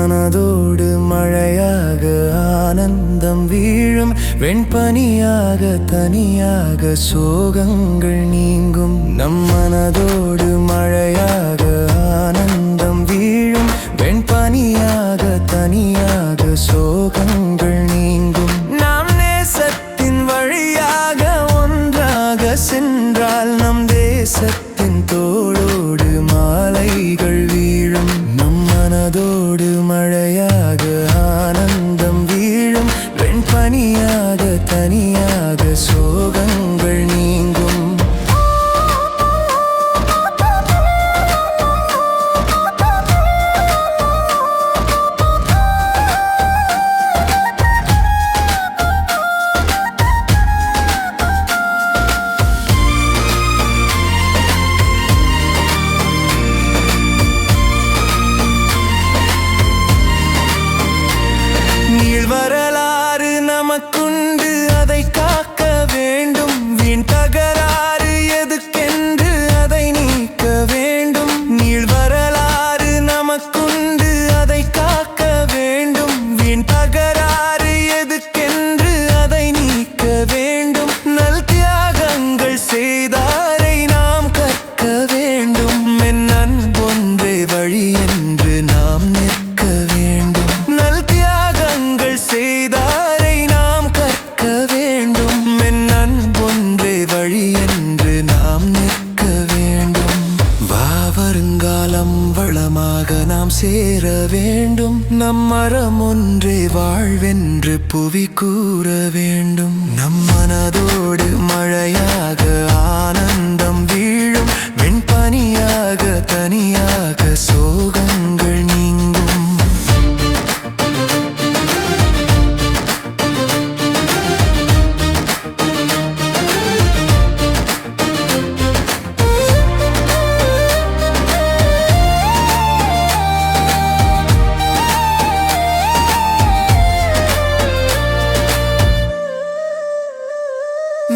மனதோடு மழையாக ஆனந்தம் வீழும், வெண்பனியாக தனியாக சோகங்கள் நீங்கும். நம் மனதோடு மழையாக ஆனந்தம் வீழும், வெண்பனியாக தனியாக சோகங்கள் நீங்கும். நாம் நேசத்தின் வழியாக ஒன்றாக சென்றால் நம் தேசத்தின் தோளோடு மாலைகள் வீழும். நம் மனதோடு மழையாக ஆனந்தம் வீழும், வெண்பனியாக தனியாக சோகங்கள் நீங்கும். வரலாறு நமக்குண்டு, அதை காக்க வேண்டும். வீண் தகராறு எதுக்கென்று அதை நீக்க வேண்டும். நீள் வரலாறு நமக்குண்டு, அதை காக்க வேண்டும். வீண் தகராறு எதுக்கென்று அதை நீக்க வேண்டும். நல் தியாகங்கள் செய்தாரை நாம் கற்க வேண்டும். என் அன்பொன்றே வழி என்று நாம் நிற்க வேண்டும். நல் தியாகங்கள் செய்தாரை நாம் கற்க வேண்டும். என் அன்பொன்றே வழி என்று நாம் நிற்க வேண்டும். வா வருங்காலம் வளமாக நாம் சேர வேண்டும். நம் மரம் ஒன்றே வாழ்வென்று புவி கூற வேண்டும். நம் மனதோடு மழையாக ஆனந்தம் வீழும், வெண்பனியாக தனியாக சோகங்கள் நீங்கும்.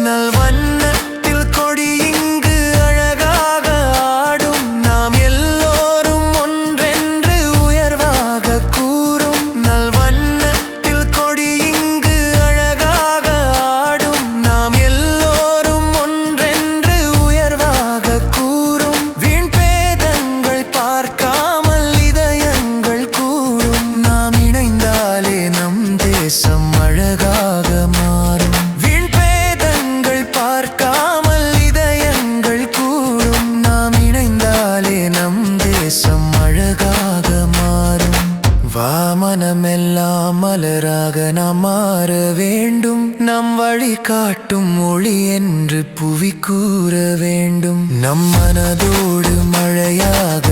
நல் வண்ணத்தில் கொடி இங்கு அழகாக ஆடும், நாம் எல்லோரும் ஒன்றென்று உயர்வாக கூறும். நல் வண்ணத்தில் கொடி இங்கு அழகாக ஆடும், நாம் எல்லோரும் ஒன்றென்று உயர்வாக கூறும். வீண் பேதங்கள் பார்க்காமல் இதயங்கள் கூறும். நாம் இணைந்தாலே நம் தேசம் அழகாக மாறும். பார்க்காமல் இதயங்கள் கூறும். நாம் இணைந்தாலே நம் தேசம் அழகாக மாறும். வாமனமெல்லாம் மலராக நாம் மாற வேண்டும். நம் வழி காட்டும் ஒளி என்று புவி கூற வேண்டும். நம் மனதோடு மழையாக